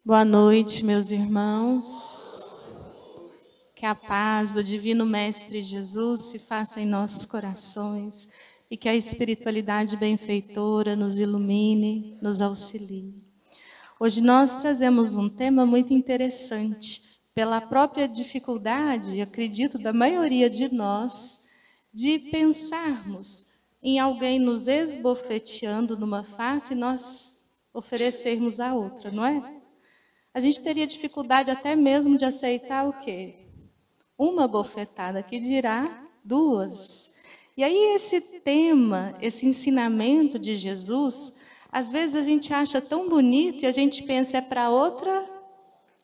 Boa noite, meus irmãos. Que a paz do Divino Mestre Jesus se faça em nossos corações e que a espiritualidade benfeitora nos ilumine, nos auxilie. Hoje nós trazemos um tema muito interessante, pela própria dificuldade, acredito, da maioria de nós, de pensarmos em alguém nos esbofeteando numa face e nós oferecermos a outra, não é? A gente teria dificuldade até mesmo de aceitar o quê? Uma bofetada, que dirá duas. E aí esse tema, esse ensinamento de Jesus, às vezes a gente acha tão bonito e a gente pensa é para outra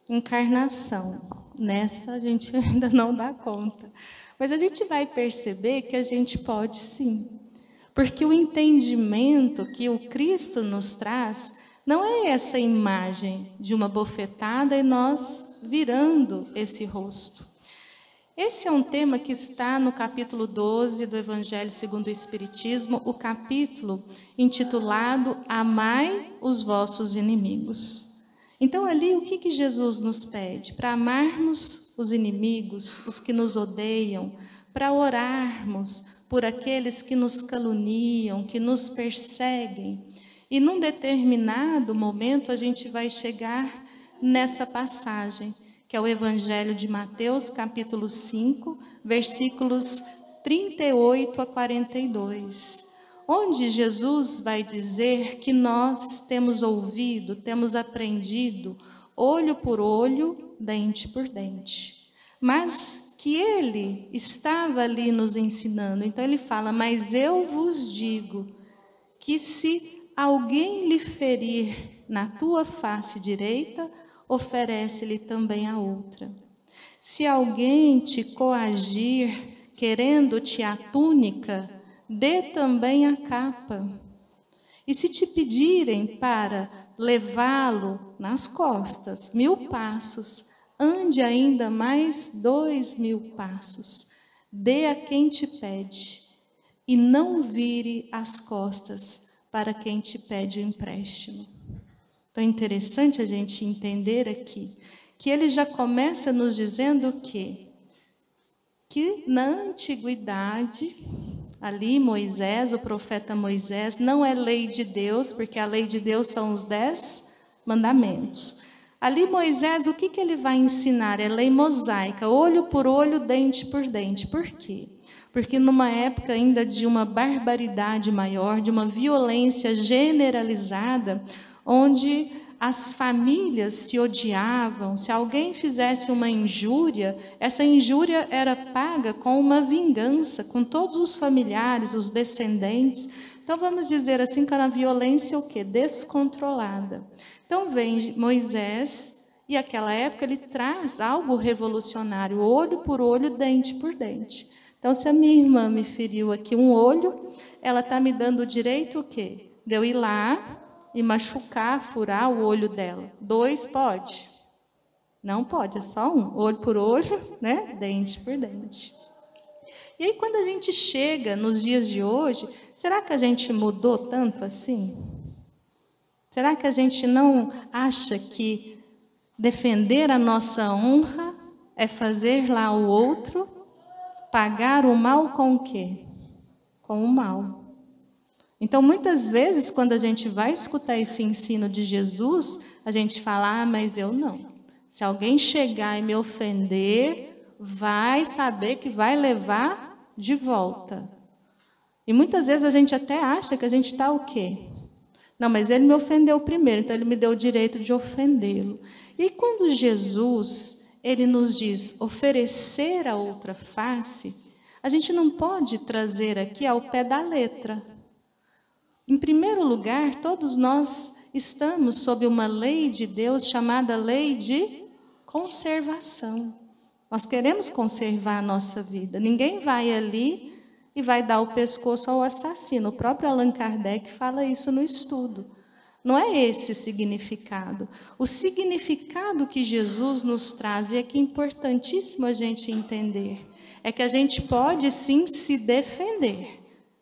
encarnação. Nessa a gente ainda não dá conta. Mas a gente vai perceber que a gente pode sim. Porque o entendimento que o Cristo nos traz não é essa imagem de uma bofetada e nós virando esse rosto. Esse é um tema que está no capítulo 12 do Evangelho segundo o Espiritismo, o capítulo intitulado Amai os vossos inimigos. Então ali o que Jesus nos pede? Para amarmos os inimigos, os que nos odeiam, para orarmos por aqueles que nos caluniam, que nos perseguem. E num determinado momento a gente vai chegar nessa passagem, que é o Evangelho de Mateus, capítulo 5, versículos 38 a 42, onde Jesus vai dizer que nós temos ouvido, temos aprendido, olho por olho, dente por dente, mas que ele estava ali nos ensinando. Então ele fala, mas eu vos digo que se alguém lhe ferir na tua face direita, oferece-lhe também a outra. Se alguém te coagir, querendo-te a túnica, dê também a capa. E se te pedirem para levá-lo nas costas 1000 passos, ande ainda mais 2000 passos. Dê a quem te pede, e não vire as costas para quem te pede o empréstimo. Então é interessante a gente entender aqui que ele já começa nos dizendo o quê? Que na antiguidade, ali Moisés, o profeta Moisés, não é lei de Deus, porque a lei de Deus são os 10 mandamentos. Ali Moisés, o que ele vai ensinar? É lei mosaica, olho por olho, dente por dente. Por quê? Porque numa época ainda de uma barbaridade maior, de uma violência generalizada, onde as famílias se odiavam, se alguém fizesse uma injúria, essa injúria era paga com uma vingança, com todos os familiares, os descendentes. Então vamos dizer assim que era a violência o quê? Descontrolada. Então vem Moisés e naquela época ele traz algo revolucionário, olho por olho, dente por dente. Então, se a minha irmã me feriu aqui um olho, ela está me dando o direito o quê? De eu ir lá e machucar, furar o olho dela. 2 pode? Não pode, é só um. Olho por olho, né? Dente por dente. E aí, quando a gente chega nos dias de hoje, será que a gente mudou tanto assim? Será que a gente não acha que defender a nossa honra é fazer lá o outro pagar o mal com o quê? Com o mal. Então, muitas vezes, quando a gente vai escutar esse ensino de Jesus, a gente fala, mas eu não. Se alguém chegar e me ofender, vai saber que vai levar de volta. E muitas vezes a gente até acha que a gente está o quê? Não, mas ele me ofendeu primeiro, então ele me deu o direito de ofendê-lo. E quando Jesus ele nos diz oferecer a outra face, a gente não pode trazer aqui ao pé da letra. Em primeiro lugar, todos nós estamos sob uma lei de Deus chamada lei de conservação. Nós queremos conservar a nossa vida. Ninguém vai ali e vai dar o pescoço ao assassino. O próprio Allan Kardec fala isso no estudo. Não é esse o significado. O significado que Jesus nos traz, e é que é importantíssimo a gente entender, é que a gente pode sim se defender.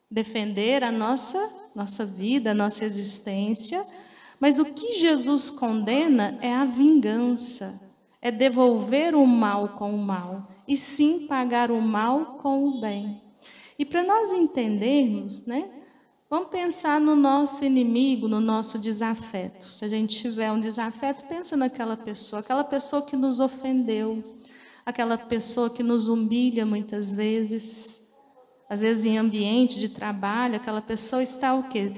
Defender a nossa vida, a nossa existência, Mas o que Jesus condena é a vingança, é devolver o mal com o mal, e sim pagar o mal com o bem. E para nós entendermos, né? Vamos pensar no nosso inimigo, no nosso desafeto. Se a gente tiver um desafeto, pensa naquela pessoa que nos ofendeu, aquela pessoa que nos humilha muitas vezes. Às vezes em ambiente de trabalho, aquela pessoa está o quê?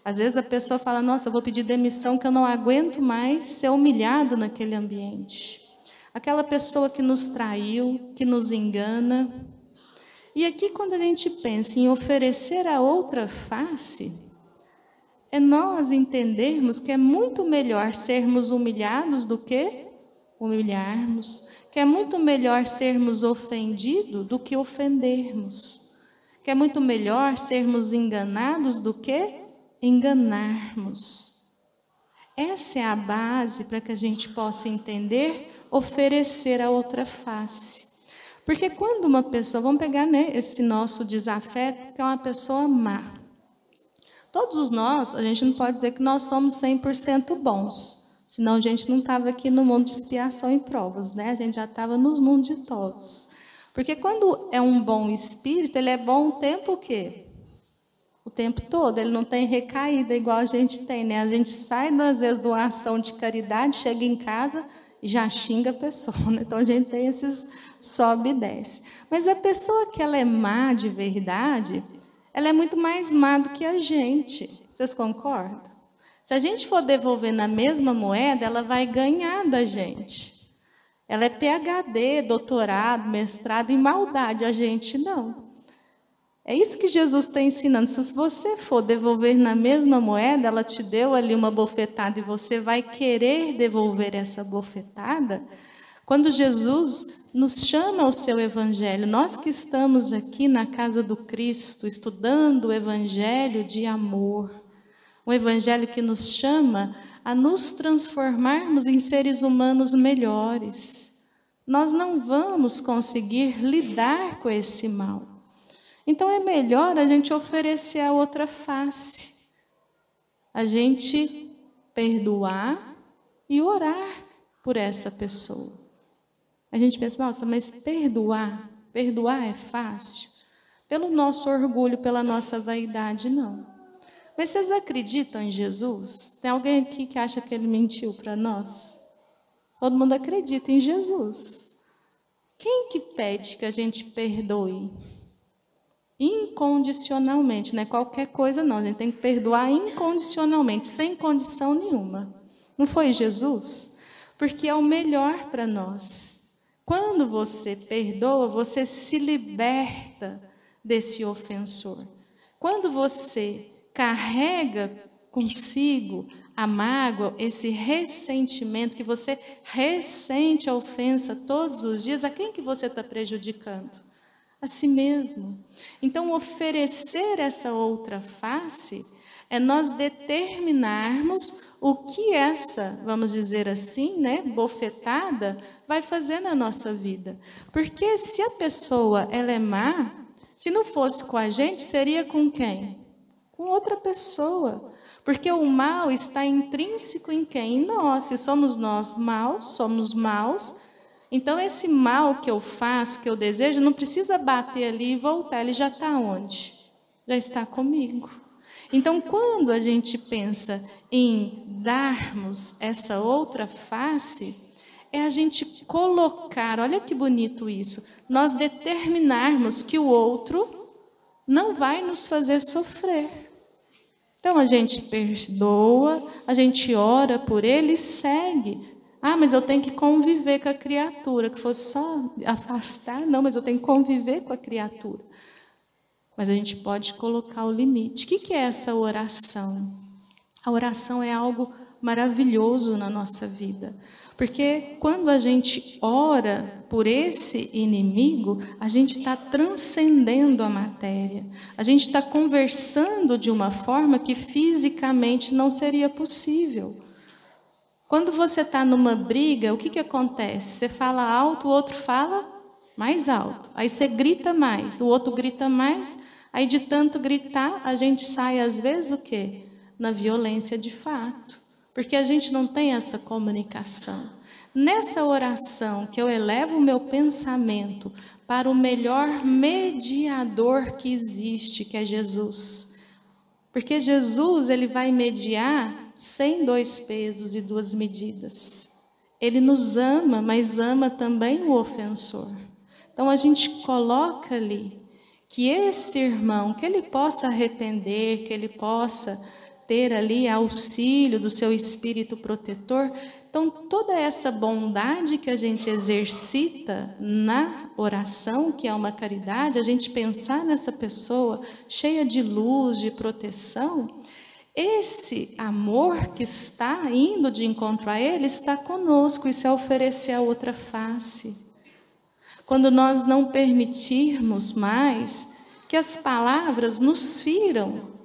Às vezes a pessoa fala, nossa, eu vou pedir demissão que eu não aguento mais ser humilhado naquele ambiente. Aquela pessoa que nos traiu, que nos engana. E aqui, quando a gente pensa em oferecer a outra face, é nós entendermos que é muito melhor sermos humilhados do que humilharmos, que é muito melhor sermos ofendidos do que ofendermos, que é muito melhor sermos enganados do que enganarmos. Essa é a base para que a gente possa entender, oferecer a outra face. Porque quando uma pessoa, vamos pegar, né, esse nosso desafeto, que é uma pessoa má. Todos nós, a gente não pode dizer que nós somos 100% bons. Senão a gente não estava aqui no mundo de expiação e provas, né? A gente já estava nos mundos ditosos. Porque quando é um bom espírito, ele é bom o tempo o quê? O tempo todo, ele não tem recaída igual a gente tem, né? A gente sai, às vezes, de uma ação de caridade, chega em casa e já xinga a pessoa, né? Então a gente tem esses sobe e desce. Mas a pessoa que ela é má de verdade, ela é muito mais má do que a gente. Vocês concordam? Se a gente for devolver na mesma moeda, ela vai ganhar da gente. Ela é PhD, doutorado, mestrado em maldade, a gente não. É isso que Jesus está ensinando. Se você for devolver na mesma moeda, ela te deu ali uma bofetada e você vai querer devolver essa bofetada. Quando Jesus nos chama ao seu evangelho, nós que estamos aqui na casa do Cristo, estudando o evangelho de amor, um evangelho que nos chama a nos transformarmos em seres humanos melhores, nós não vamos conseguir lidar com esse mal. Então é melhor a gente oferecer a outra face, a gente perdoar e orar por essa pessoa. A gente pensa, nossa, mas perdoar é fácil? Pelo nosso orgulho, pela nossa vaidade, não. Mas vocês acreditam em Jesus? Tem alguém aqui que acha que ele mentiu para nós? Todo mundo acredita em Jesus. Quem que pede que a gente perdoe? Incondicionalmente, não é qualquer coisa não, a gente tem que perdoar incondicionalmente, sem condição nenhuma. Não foi Jesus? Porque é o melhor para nós. Quando você perdoa, você se liberta desse ofensor. Quando você carrega consigo a mágoa, esse ressentimento, que você ressente a ofensa todos os dias, a quem que você está prejudicando? A si mesmo. Então, oferecer essa outra face é nós determinarmos o que essa, vamos dizer assim, né, bofetada vai fazer na nossa vida. Porque se a pessoa ela é má, se não fosse com a gente, seria com quem? Com outra pessoa. Porque o mal está intrínseco em quem? Em nós. Se somos nós maus, somos maus. Então, esse mal que eu faço, que eu desejo, não precisa bater ali e voltar. Ele já está onde? Já está comigo. Então, quando a gente pensa em darmos essa outra face, é a gente colocar, olha que bonito isso, nós determinarmos que o outro não vai nos fazer sofrer. Então, a gente perdoa, a gente ora por ele e segue. Ah, mas eu tenho que conviver com a criatura, que fosse só afastar, não, mas eu tenho que conviver com a criatura. Mas a gente pode colocar o limite. O que é essa oração? A oração é algo maravilhoso na nossa vida. Porque quando a gente ora por esse inimigo, a gente está transcendendo a matéria. A gente está conversando de uma forma que fisicamente não seria possível. Quando você está numa briga, o que acontece? Você fala alto, o outro fala mais alto. Aí você grita mais, o outro grita mais. Aí de tanto gritar, a gente sai às vezes o quê? Na violência de fato. porque a gente não tem essa comunicação. Nessa oração que eu elevo o meu pensamento para o melhor mediador que existe, que é Jesus. Porque Jesus, ele vai mediar sem 2 pesos e 2 medidas. Ele nos ama, mas ama também o ofensor. Então a gente coloca ali que esse irmão, que ele possa arrepender, que ele possa ter ali auxílio do seu espírito protetor. Então, toda essa bondade que a gente exercita na oração, que é uma caridade, a gente pensar nessa pessoa cheia de luz, de proteção, esse amor que está indo de encontro a ele está conosco, isso é oferecer a outra face. Quando nós não permitirmos mais que as palavras nos firam,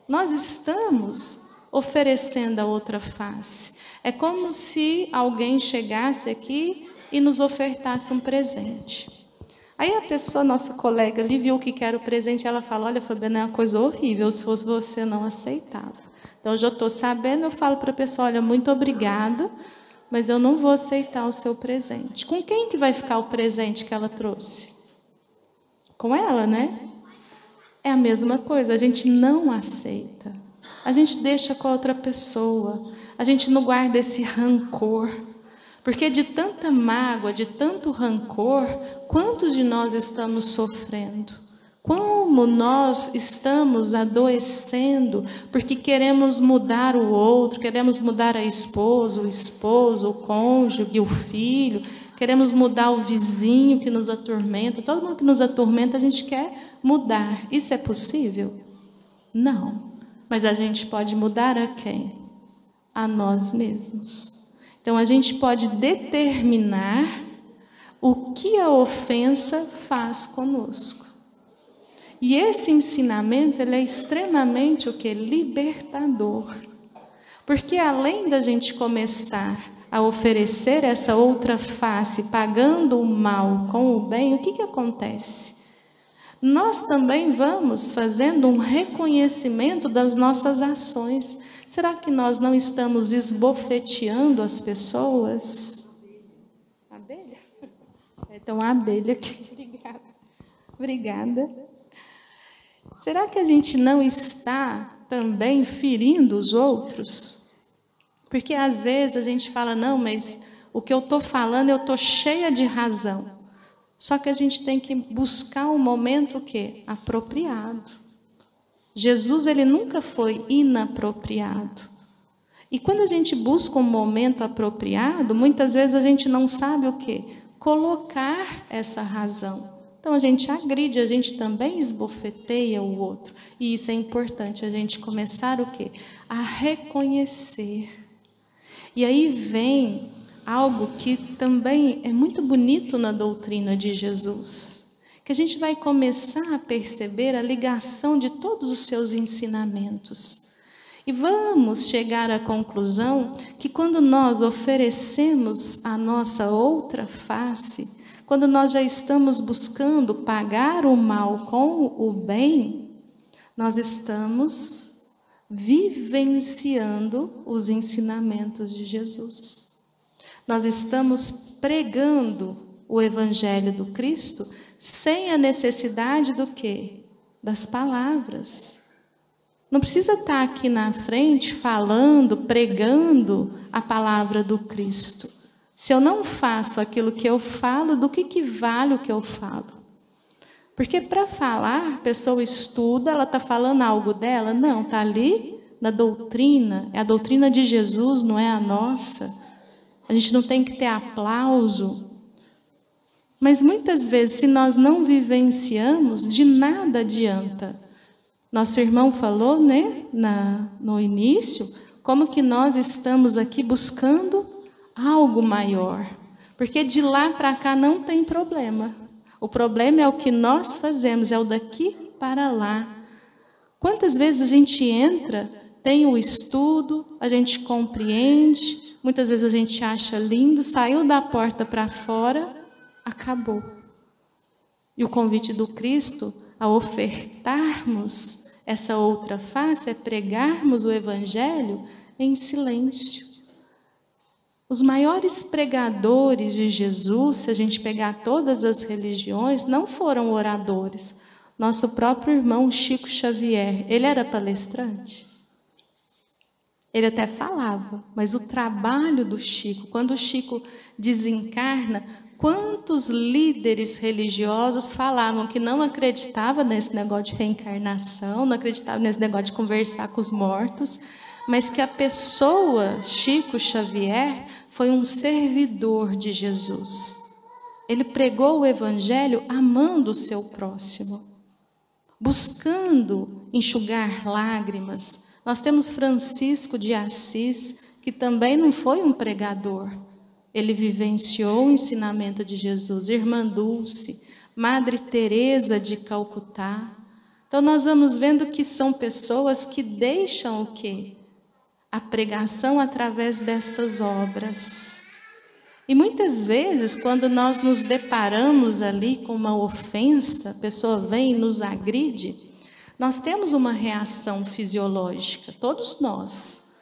nós estamos oferecendo a outra face. É como se alguém chegasse aqui e nos ofertasse um presente. Aí a pessoa, nossa colega ali, viu o que era o presente, ela fala, olha, Fabiana, é uma coisa horrível, se fosse você não aceitava. Então, eu já estou sabendo, eu falo para a pessoa, olha, muito obrigada, mas eu não vou aceitar o seu presente. Com quem que vai ficar o presente que ela trouxe? Com ela, né? É a mesma coisa, a gente não aceita. A gente deixa com a outra pessoa. A gente não guarda esse rancor. Porque de tanta mágoa, de tanto rancor, quantos de nós estamos sofrendo? Como nós estamos adoecendo porque queremos mudar o outro, queremos mudar a esposa, o esposo, o cônjuge, o filho, queremos mudar o vizinho que nos atormenta, todo mundo que nos atormenta a gente quer mudar. Isso é possível? Não. Mas a gente pode mudar a quem? A nós mesmos. Então a gente pode determinar o que a ofensa faz conosco. E esse ensinamento, ele é extremamente o que? Libertador. Porque além da gente começar a oferecer essa outra face, pagando o mal com o bem, o que acontece? Nós também vamos fazendo um reconhecimento das nossas ações. Será que nós não estamos esbofeteando as pessoas? Abelha? Então, a abelha aqui. Obrigada. Obrigada. Será que a gente não está também ferindo os outros? Porque às vezes a gente fala, não, mas o que eu estou falando, eu estou cheia de razão. Só que a gente tem que buscar um momento o quê? Apropriado. Jesus, ele nunca foi inapropriado. E quando a gente busca um momento apropriado, muitas vezes a gente não sabe o quê? Colocar essa razão. Então a gente agride, a gente também esbofeteia o outro. E isso é importante, a gente começar o quê? A reconhecer. E aí vem algo que também é muito bonito na doutrina de Jesus, que a gente vai começar a perceber a ligação de todos os seus ensinamentos. E vamos chegar à conclusão que quando nós oferecemos a nossa outra face, quando nós já estamos buscando pagar o mal com o bem, nós estamos vivenciando os ensinamentos de Jesus. Nós estamos pregando o Evangelho do Cristo sem a necessidade do quê? Das palavras. Não precisa estar aqui na frente falando, pregando a palavra do Cristo. Se eu não faço aquilo que eu falo, do que vale o que eu falo? Porque para falar, a pessoa estuda, ela está falando algo dela? Não, está ali na doutrina. É a doutrina de Jesus, não é a nossa. A gente não tem que ter aplauso. Mas muitas vezes, se nós não vivenciamos, de nada adianta. Nosso irmão falou, né, no início, como que nós estamos aqui buscando algo maior. Porque de lá para cá não tem problema. O problema é o que nós fazemos, é o daqui para lá. Quantas vezes a gente entra, tem o estudo, a gente compreende, muitas vezes a gente acha lindo, saiu da porta para fora, acabou. E o convite do Cristo a ofertarmos essa outra face é pregarmos o Evangelho em silêncio. Os maiores pregadores de Jesus, se a gente pegar todas as religiões, não foram oradores. Nosso próprio irmão Chico Xavier, ele era palestrante? Ele até falava, mas o trabalho do Chico, quando o Chico desencarna, quantos líderes religiosos falavam que não acreditavam nesse negócio de reencarnação, não acreditavam nesse negócio de conversar com os mortos, mas que a pessoa, Chico Xavier, foi um servidor de Jesus. Ele pregou o evangelho amando o seu próximo, buscando enxugar lágrimas. Nós temos Francisco de Assis, que também não foi um pregador. Ele vivenciou o ensinamento de Jesus. Irmã Dulce, Madre Teresa de Calcutá. Então nós vamos vendo que são pessoas que deixam o quê? A pregação através dessas obras. E muitas vezes, quando nós nos deparamos ali com uma ofensa, a pessoa vem e nos agride, nós temos uma reação fisiológica, todos nós.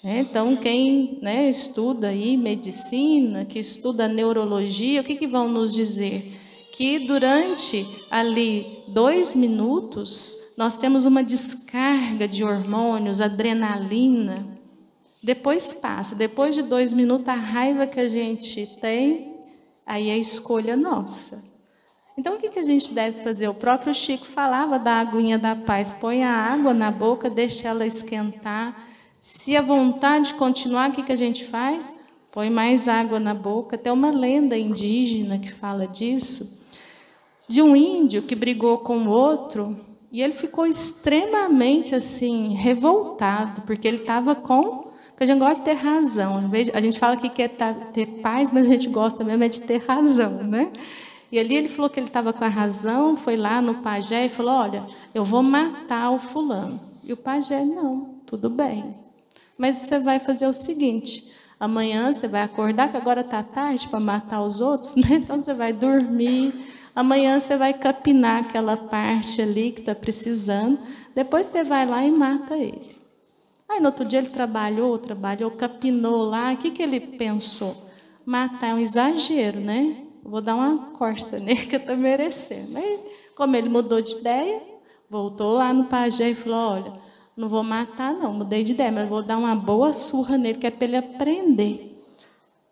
Então, quem estuda aí medicina, que estuda neurologia, o que vão nos dizer? Que durante ali 2 minutos, nós temos uma descarga de hormônios, adrenalina. Depois passa, depois de 2 minutos, a raiva que a gente tem, aí é a escolha nossa. Então, o que a gente deve fazer? O próprio Chico falava da aguinha da paz. Põe a água na boca, deixa ela esquentar. Se a vontade continuar, o que a gente faz? Põe mais água na boca. Tem uma lenda indígena que fala disso, de um índio que brigou com o outro, e ele ficou extremamente assim, revoltado, porque ele estava com... Porque a gente gosta de ter razão. A gente fala que quer ter paz, mas a gente gosta mesmo é de ter razão, né? E ali ele falou que ele estava com a razão, foi lá no pajé e falou, olha, eu vou matar o fulano. E o pajé, não, tudo bem. Mas você vai fazer o seguinte, amanhã você vai acordar, que agora está tarde para matar os outros, né? Então você vai dormir, amanhã você vai capinar aquela parte ali que está precisando, depois você vai lá e mata ele. Aí no outro dia ele trabalhou, capinou lá, o que ele pensou? Matar é um exagero, né? Vou dar uma corça nele que eu estou merecendo. Aí, como ele mudou de ideia, voltou lá no pajé e falou, olha, não vou matar não, mudei de ideia, mas vou dar uma boa surra nele, que é para ele aprender.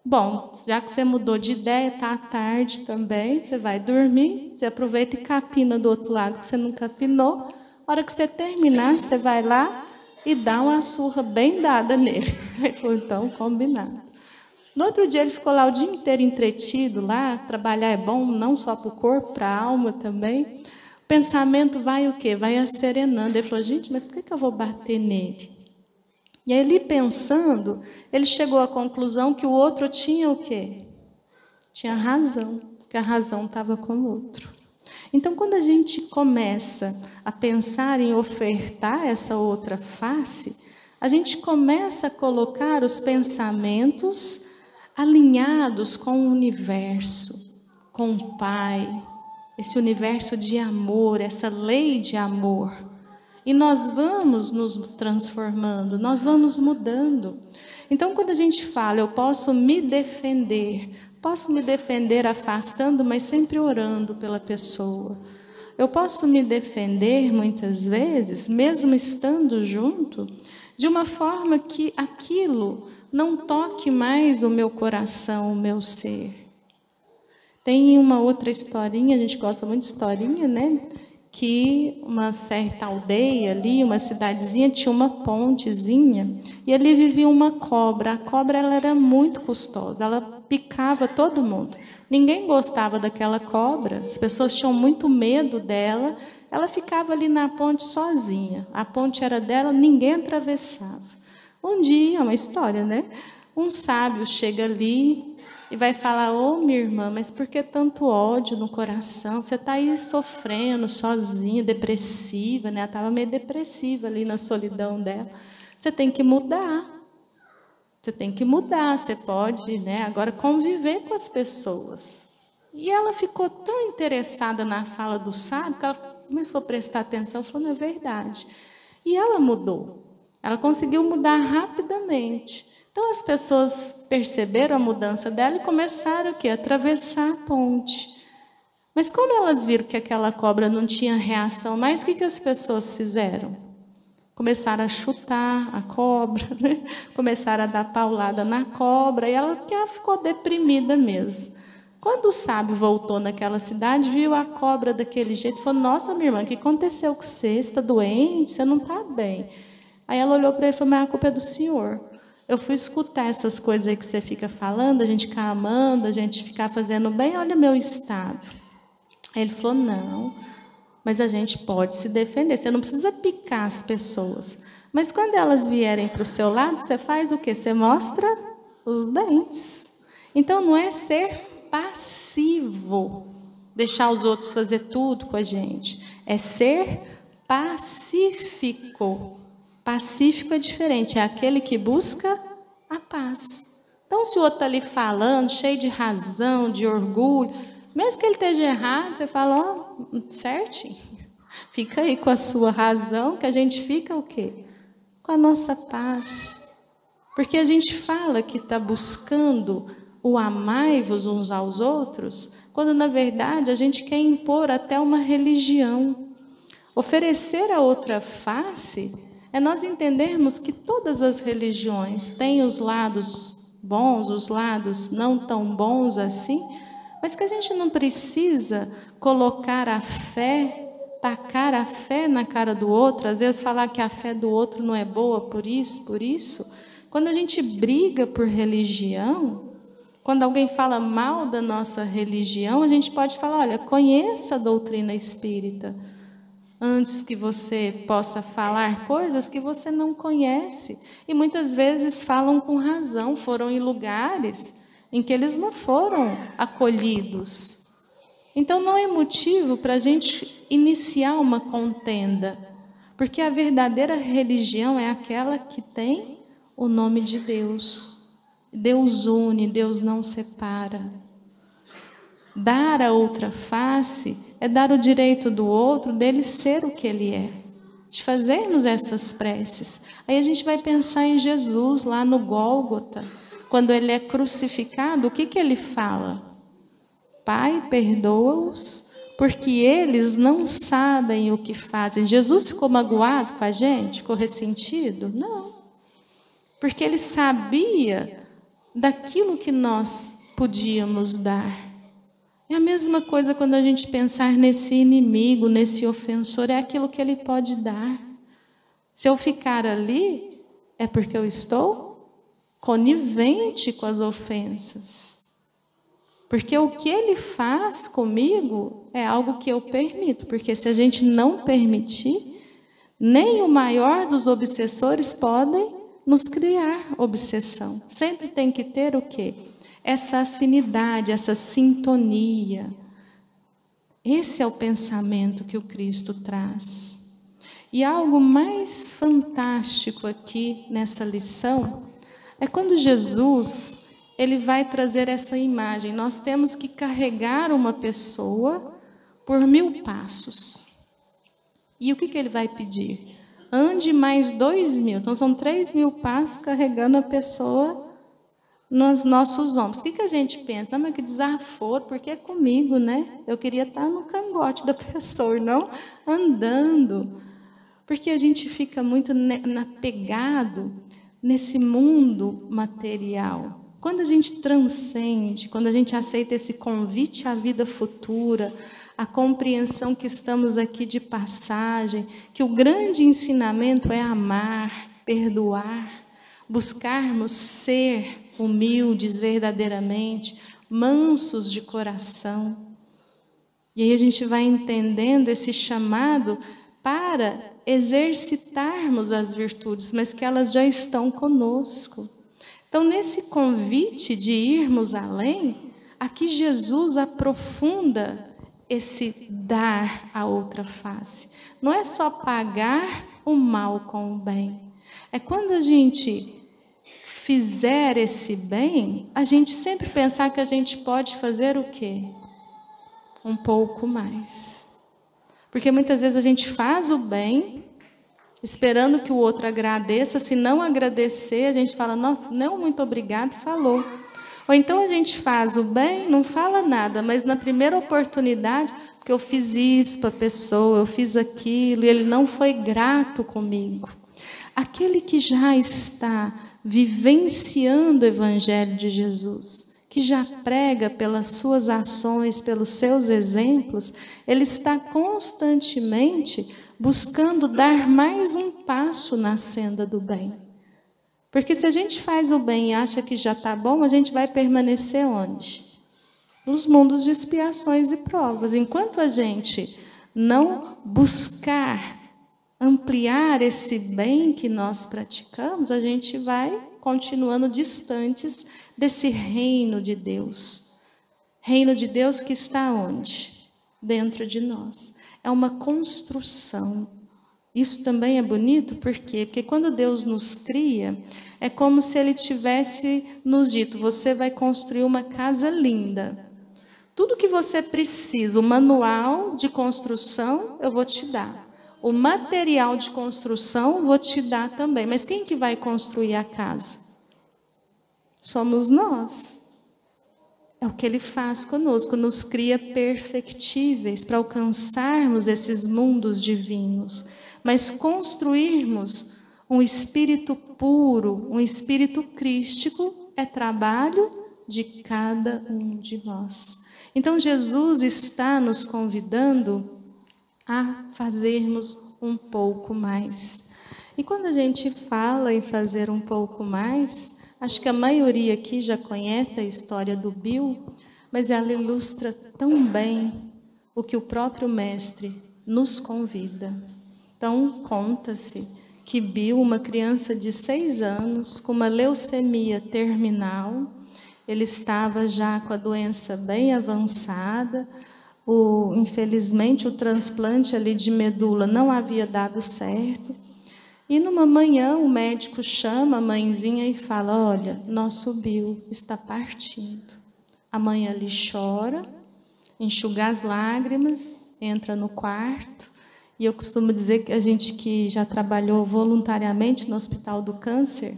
Bom, já que você mudou de ideia, está tarde também, você vai dormir, você aproveita e capina do outro lado que você não capinou. A hora que você terminar, você vai lá e dá uma surra bem dada nele. Ele falou, então, combinado. No outro dia ele ficou lá o dia inteiro entretido lá, trabalhar é bom não só para o corpo, para a alma também. O pensamento vai o quê? Vai acerenando. Ele falou, gente, mas por que eu vou bater nele? E aí, ele pensando, ele chegou à conclusão que o outro tinha o quê? Tinha razão, que a razão estava com o outro. Então, quando a gente começa a pensar em ofertar essa outra face, a gente começa a colocar os pensamentos alinhados com o universo, com o Pai, esse universo de amor, essa lei de amor. E nós vamos nos transformando, nós vamos mudando. Então, quando a gente fala, eu posso me defender afastando, mas sempre orando pela pessoa. Eu posso me defender, muitas vezes, mesmo estando junto, de uma forma que aquilo não toque mais o meu coração, o meu ser. Tem uma outra historinha, a gente gosta muito de historinha, né? Que uma certa aldeia ali, uma cidadezinha, tinha uma pontezinha, e ali vivia uma cobra. A cobra ela era muito custosa, ela picava todo mundo. Ninguém gostava daquela cobra, as pessoas tinham muito medo dela. Ela ficava ali na ponte sozinha, a ponte era dela, ninguém atravessava. Um dia, uma história, né? Um sábio chega ali e vai falar, ô minha irmã, mas por que tanto ódio no coração? Você está aí sofrendo, sozinha, depressiva, né? Ela estava meio depressiva ali na solidão dela. Você tem que mudar. Você tem que mudar, você pode, né, agora conviver com as pessoas. E ela ficou tão interessada na fala do sábio, que ela começou a prestar atenção e falou, não é verdade. E ela mudou. Ela conseguiu mudar rapidamente. Então as pessoas perceberam a mudança dela e começaram o quê? A atravessar a ponte. Mas como elas viram que aquela cobra não tinha reação mais, o que as pessoas fizeram? Começaram a chutar a cobra, né? Começaram a dar paulada na cobra, e ela ficou deprimida mesmo. Quando o sábio voltou naquela cidade, viu a cobra daquele jeito, falou: nossa, minha irmã, o que aconteceu com você? Você está doente? Você não está bem. Aí ela olhou para ele e falou: mas a culpa é do senhor. Eu fui escutar essas coisas aí que você fica falando, a gente ficar amando, a gente ficar fazendo bem, olha meu estado. Aí ele falou: não, mas a gente pode se defender, você não precisa picar as pessoas. Mas quando elas vierem para o seu lado, você faz o quê? Você mostra os dentes. Então não é ser passivo, deixar os outros fazer tudo com a gente. É ser pacífico. Pacífico é diferente, é aquele que busca a paz. Então se o outro está ali falando, cheio de razão, de orgulho, mesmo que ele esteja errado, você fala: ó, certinho. Fica aí com a sua razão, que a gente fica o quê? Com a nossa paz. Porque a gente fala que está buscando o amai-vos uns aos outros, quando na verdade a gente quer impor até uma religião. Oferecer a outra face é nós entendermos que todas as religiões têm os lados bons, os lados não tão bons assim, mas que a gente não precisa colocar a fé, tacar a fé na cara do outro, às vezes falar que a fé do outro não é boa por isso, por isso. Quando a gente briga por religião, quando alguém fala mal da nossa religião, a gente pode falar: olha, conheça a doutrina espírita, antes que você possa falar coisas que você não conhece. E muitas vezes falam com razão, foram em lugares em que eles não foram acolhidos. Então não é motivo para a gente iniciar uma contenda, porque a verdadeira religião é aquela que tem o nome de Deus. Deus une, Deus não separa. Dar a outra face é dar o direito do outro dele ser o que ele é, de fazermos essas preces. Aí a gente vai pensar em Jesus lá no Gólgota, quando ele é crucificado, o que ele fala? Pai, perdoa-os, porque eles não sabem o que fazem. Jesus ficou magoado com a gente? Ficou ressentido? Não. Porque ele sabia daquilo que nós podíamos dar. É a mesma coisa quando a gente pensar nesse inimigo, nesse ofensor, é aquilo que ele pode dar. Se eu ficar ali, é porque eu estou conivente com as ofensas. Porque o que ele faz comigo é algo que eu permito. Porque se a gente não permitir, nem o maior dos obsessores podem nos criar obsessão. Sempre tem que ter o quê? Essa afinidade, essa sintonia. Esse é o pensamento que o Cristo traz. E algo mais fantástico aqui nessa lição é quando Jesus, ele vai trazer essa imagem. Nós temos que carregar uma pessoa por 1000 passos. E o que ele vai pedir? Ande mais 2000. Então são 3000 passos carregando a pessoa nos nossos ombros. O que a gente pensa? Não, mas que desaforo, porque é comigo, né? Eu queria estar no cangote da pessoa, não andando. Porque a gente fica muito apegado nesse mundo material. Quando a gente transcende, quando a gente aceita esse convite à vida futura, a compreensão que estamos aqui de passagem, que o grande ensinamento é amar, perdoar, buscarmos ser humildes verdadeiramente, mansos de coração. E aí a gente vai entendendo esse chamado para exercitarmos as virtudes, mas que elas já estão conosco. Então, nesse convite de irmos além, aqui Jesus aprofunda esse dar a outra face. Não é só pagar o mal com o bem. É quando a gente fizer esse bem, a gente sempre pensar que a gente pode fazer o quê? Um pouco mais. Porque muitas vezes a gente faz o bem esperando que o outro agradeça. Se não agradecer, a gente fala, nossa, não, muito obrigado, falou. Ou então a gente faz o bem, não fala nada, mas na primeira oportunidade, porque eu fiz isso para a pessoa, eu fiz aquilo, e ele não foi grato comigo. Aquele que já está vivenciando o Evangelho de Jesus, que já prega pelas suas ações, pelos seus exemplos, ele está constantemente buscando dar mais um passo na senda do bem. Porque se a gente faz o bem e acha que já está bom, a gente vai permanecer onde? Nos mundos de expiações e provas. Enquanto a gente não buscar ampliar esse bem que nós praticamos, a gente vai continuando distantes desse reino de Deus. Reino de Deus que está onde? Dentro de nós. É uma construção. Isso também é bonito, por quê? Porque quando Deus nos cria, é como se Ele tivesse nos dito, você vai construir uma casa linda. Tudo que você precisa, o manual de construção, eu vou te dar. O material de construção, vou te dar também. Mas quem que vai construir a casa? Somos nós. É o que Ele faz conosco, nos cria perfectíveis para alcançarmos esses mundos divinos. Mas construirmos um espírito puro, um espírito crístico, é trabalho de cada um de nós. Então Jesus está nos convidando a fazermos um pouco mais. E quando a gente fala em fazer um pouco mais, acho que a maioria aqui já conhece a história do Bill, mas ela ilustra tão bem o que o próprio Mestre nos convida. Então, conta-se que Bill, uma criança de 6 anos, com uma leucemia terminal, ele estava já com a doença bem avançada, infelizmente o transplante ali de medula não havia dado certo, e numa manhã o médico chama a mãezinha e fala, olha, nosso Bill está partindo. A mãe ali chora, enxuga as lágrimas, entra no quarto, e eu costumo dizer que a gente que já trabalhou voluntariamente no Hospital do Câncer,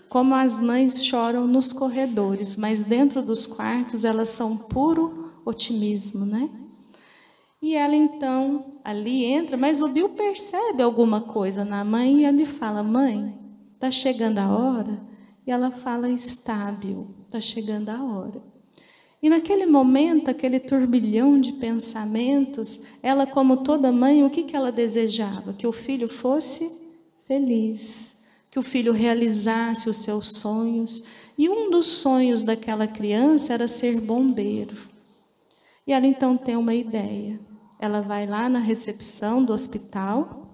como as mães choram nos corredores, mas dentro dos quartos elas são puro otimismo, né? E ela então ali entra, mas o Bill percebe alguma coisa na mãe e ele fala, mãe, está chegando a hora? E ela fala, está, Bill, está chegando a hora. E naquele momento, aquele turbilhão de pensamentos, ela, como toda mãe, o que ela desejava? Que o filho fosse feliz, que o filho realizasse os seus sonhos. E um dos sonhos daquela criança era ser bombeiro. E ela então tem uma ideia. Ela vai lá na recepção do hospital,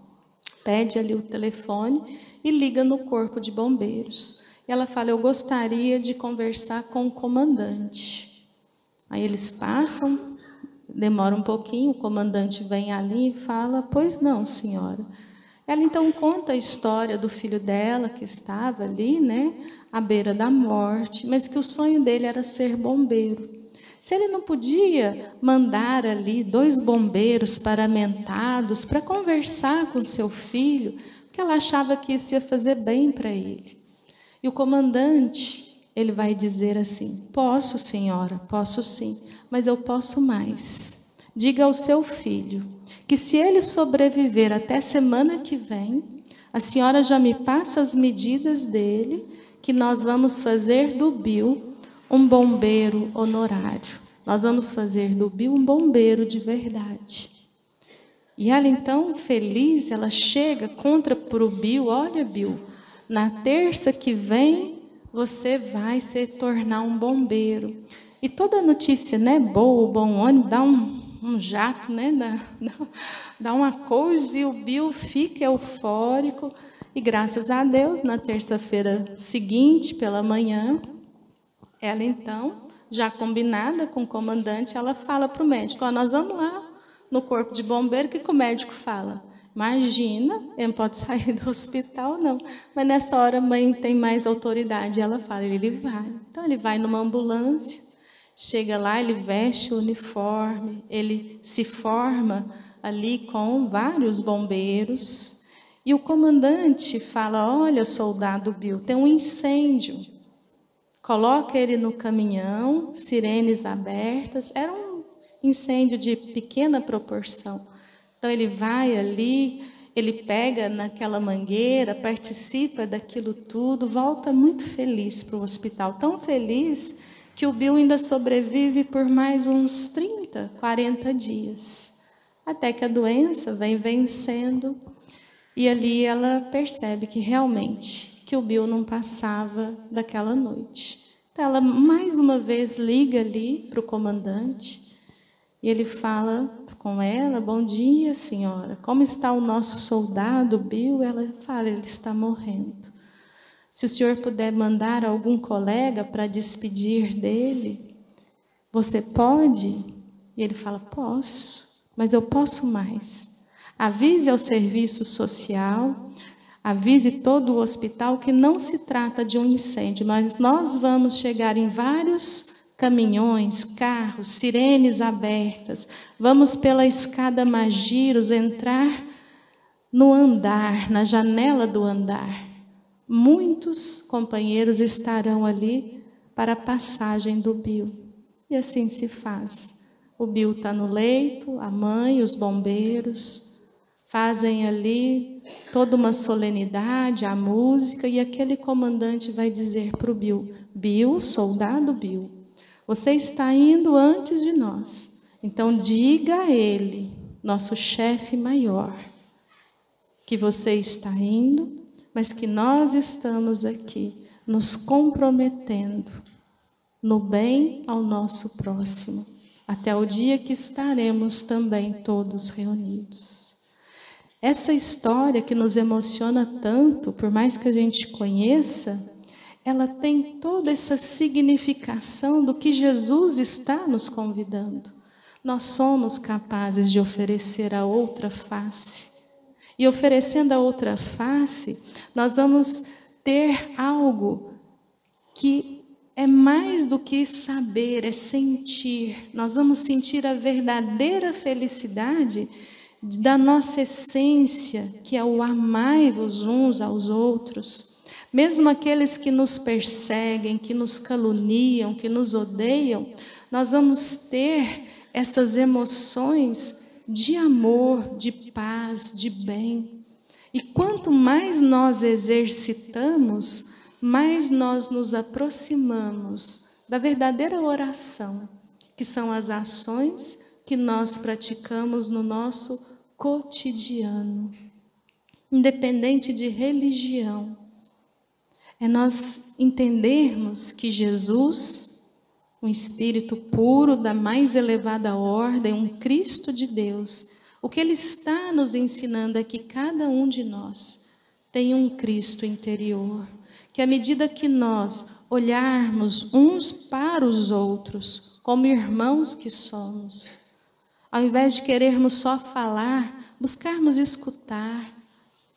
pede ali o telefone e liga no corpo de bombeiros. E ela fala, eu gostaria de conversar com o comandante. Aí eles passam, demora um pouquinho, o comandante vem ali e fala, pois não, senhora. Ela então conta a história do filho dela, que estava ali, né, à beira da morte, mas que o sonho dele era ser bombeiro. Se ele não podia mandar ali 2 bombeiros paramentados para conversar com seu filho, porque ela achava que isso ia fazer bem para ele. E o comandante, ele vai dizer assim, posso, senhora, posso sim, mas eu posso mais. Diga ao seu filho que se ele sobreviver até semana que vem, a senhora já me passa as medidas dele, que nós vamos fazer do Bill um bombeiro honorário. Nós vamos fazer do Bill um bombeiro de verdade. E ela então, feliz, ela chega, conta para o Bill, olha Bill, na terça que vem, você vai se tornar um bombeiro. E toda notícia, né, boa, o bom ônibus, dá um jato, né, dá uma coisa, e o Bill fica eufórico. E graças a Deus, na terça-feira seguinte, pela manhã, ela então, já combinada com o comandante, ela fala para o médico, ó, nós vamos lá no corpo de bombeiro, o que o médico fala? Imagina, ele não pode sair do hospital, não. Mas nessa hora a mãe tem mais autoridade. Ela fala, ele vai. Então ele vai numa ambulância, chega lá, ele veste o uniforme, ele se forma ali com vários bombeiros. E o comandante fala, olha, soldado Bill, tem um incêndio. Coloca ele no caminhão, sirenes abertas. Era um incêndio de pequena proporção. Então ele vai ali, ele pega naquela mangueira, participa daquilo tudo, volta muito feliz para o hospital. Tão feliz que o Bill ainda sobrevive por mais uns 30, 40 dias. Até que a doença vem vencendo. E ali ela percebe que realmente, que o Bill não passava daquela noite. Então ela mais uma vez liga ali para o comandante e ele fala com ela, bom dia senhora, como está o nosso soldado Bill? Ela fala, ele está morrendo. Se o senhor puder mandar algum colega para despedir dele, você pode? E ele fala, posso, mas eu posso mais. Avise ao serviço social, avise todo o hospital que não se trata de um incêndio, mas nós vamos chegar em vários caminhões, carros, sirenes abertas, vamos pela escada Magiros entrar no andar, na janela do andar. Muitos companheiros estarão ali para a passagem do Bill. E assim se faz. O Bill está no leito, a mãe, os bombeiros fazem ali toda uma solenidade, a música, e aquele comandante vai dizer para o Bill, Bill, soldado Bill, você está indo antes de nós, então diga a ele, nosso chefe maior, que você está indo, mas que nós estamos aqui nos comprometendo no bem ao nosso próximo, até o dia que estaremos também todos reunidos. Essa história que nos emociona tanto, por mais que a gente conheça, ela tem toda essa significação do que Jesus está nos convidando. Nós somos capazes de oferecer a outra face. E oferecendo a outra face, nós vamos ter algo que é mais do que saber, é sentir. Nós vamos sentir a verdadeira felicidade da nossa essência, que é o amai-vos uns aos outros. Mesmo aqueles que nos perseguem, que nos caluniam, que nos odeiam, nós vamos ter essas emoções de amor, de paz, de bem. E quanto mais nós exercitamos, mais nós nos aproximamos da verdadeira oração, que são as ações que nós praticamos no nosso cotidiano, independente de religião. É nós entendermos que Jesus, um Espírito puro da mais elevada ordem, um Cristo de Deus, o que Ele está nos ensinando é que cada um de nós tem um Cristo interior, que à medida que nós olharmos uns para os outros, como irmãos que somos, ao invés de querermos só falar, buscarmos escutar,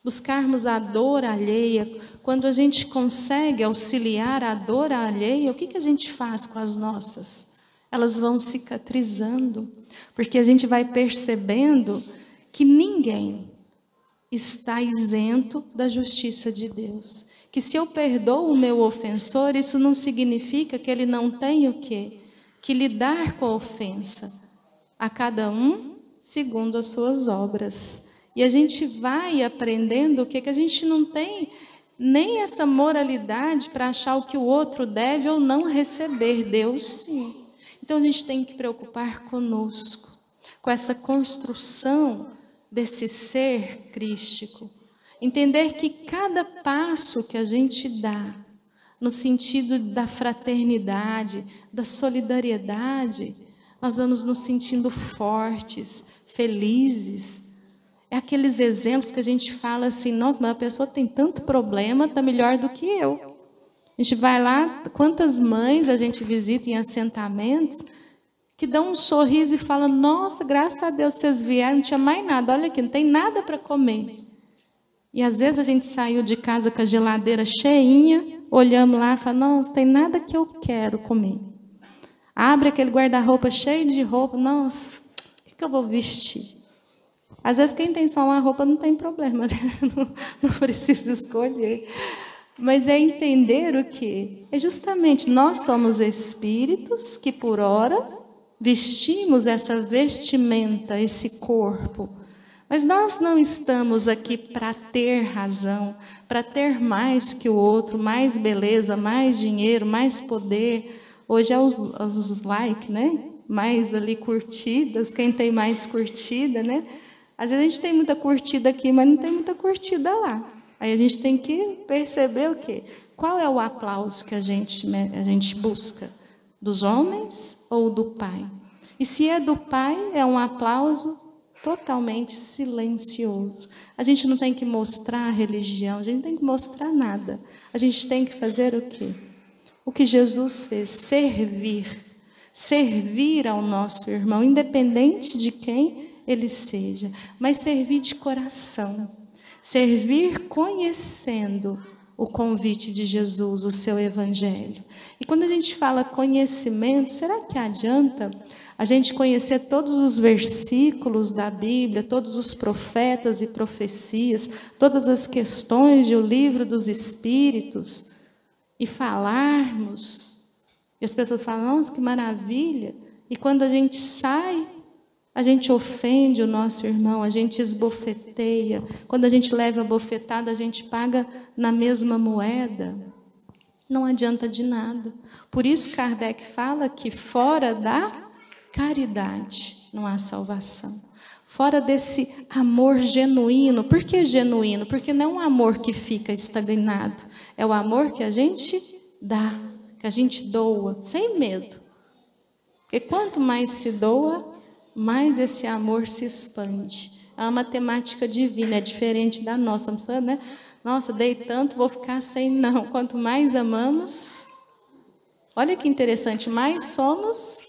buscarmos a dor alheia. Quando a gente consegue auxiliar a dor alheia, o que a gente faz com as nossas? Elas vão cicatrizando, porque a gente vai percebendo que ninguém está isento da justiça de Deus. Que se eu perdoo o meu ofensor, isso não significa que ele não tem o quê? Que lidar com a ofensa. A cada um segundo as suas obras. E a gente vai aprendendo que a gente não tem nem essa moralidade para achar o que o outro deve ou não receber. Deus sim. Então a gente tem que preocupar conosco, com essa construção desse ser crístico. Entender que cada passo que a gente dá, no sentido da fraternidade, da solidariedade, nós vamos nos sentindo fortes, felizes. É aqueles exemplos que a gente fala assim, nossa, mas a pessoa tem tanto problema, está melhor do que eu. A gente vai lá, quantas mães a gente visita em assentamentos, que dão um sorriso e falam, nossa, graças a Deus vocês vieram, não tinha mais nada, olha aqui, não tem nada para comer. E às vezes a gente saiu de casa com a geladeira cheinha, olhamos lá e falamos, nossa, não tem nada que eu quero comer. Abre aquele guarda-roupa cheio de roupa, nossa, o que eu vou vestir? Às vezes quem tem só uma roupa não tem problema, né? Não precisa escolher. Mas é entender o quê? É justamente nós somos espíritos que por ora vestimos essa vestimenta, esse corpo. Mas nós não estamos aqui para ter razão, para ter mais que o outro, mais beleza, mais dinheiro, mais poder. Hoje é os like, né? Mais ali curtidas, quem tem mais curtida, né? Às vezes a gente tem muita curtida aqui, mas não tem muita curtida lá. Aí a gente tem que perceber o quê? Qual é o aplauso que a gente busca? Dos homens ou do Pai? E se é do Pai, é um aplauso totalmente silencioso. A gente não tem que mostrar a religião, a gente não tem que mostrar nada. A gente tem que fazer o quê? O que Jesus fez, servir. Servir ao nosso irmão, independente de quem ele seja, mas servir de coração, servir conhecendo o convite de Jesus, o seu evangelho. E quando a gente fala conhecimento, será que adianta a gente conhecer todos os versículos da Bíblia, todos os profetas e profecias, todas as questões do livro dos Espíritos, e falarmos, e as pessoas falam, nossa, que maravilha, e quando a gente sai, a gente ofende o nosso irmão, a gente esbofeteia. Quando a gente leva a bofetada, a gente paga na mesma moeda. Não adianta de nada. Por isso Kardec fala que fora da caridade não há salvação. Fora desse amor genuíno. Por que genuíno? Porque não é um amor que fica estagnado. É o amor que a gente dá, que a gente doa, sem medo. Porque quanto mais se doa, mais esse amor se expande. É uma matemática divina, é diferente da nossa. Não precisa, né? Nossa, dei tanto, vou ficar sem. Não. Quanto mais amamos, olha que interessante, mais somos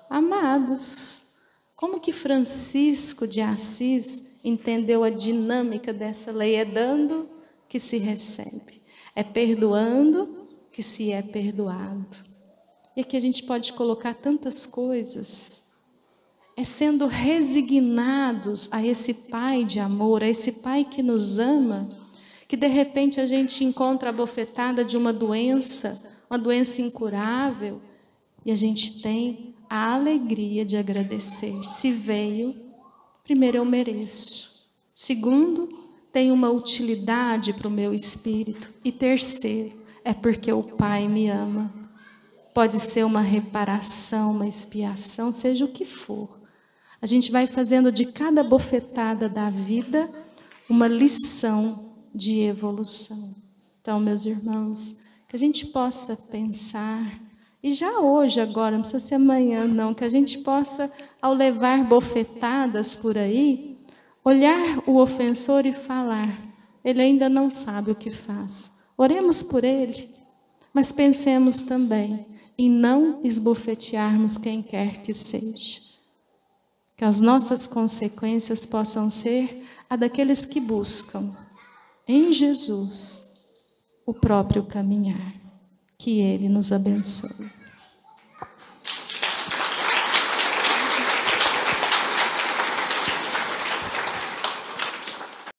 amados. Como que Francisco de Assis entendeu a dinâmica dessa lei? É dando que se recebe. É perdoando que se é perdoado. E aqui a gente pode colocar tantas coisas. É sendo resignados a esse Pai de amor, a esse Pai que nos ama, que de repente a gente encontra a bofetada de uma doença incurável, e a gente tem a alegria de agradecer. Se veio, primeiro eu mereço. Segundo, tem uma utilidade para o meu espírito. E terceiro, é porque o Pai me ama. Pode ser uma reparação, uma expiação, seja o que for. A gente vai fazendo de cada bofetada da vida uma lição de evolução. Então, meus irmãos, que a gente possa pensar, e já hoje, agora, não precisa ser amanhã, não, que a gente possa, ao levar bofetadas por aí, olhar o ofensor e falar, ele ainda não sabe o que faz. Oremos por ele, mas pensemos também em não esbofetearmos quem quer que seja. Que as nossas consequências possam ser a daqueles que buscam em Jesus o próprio caminhar. Que Ele nos abençoe.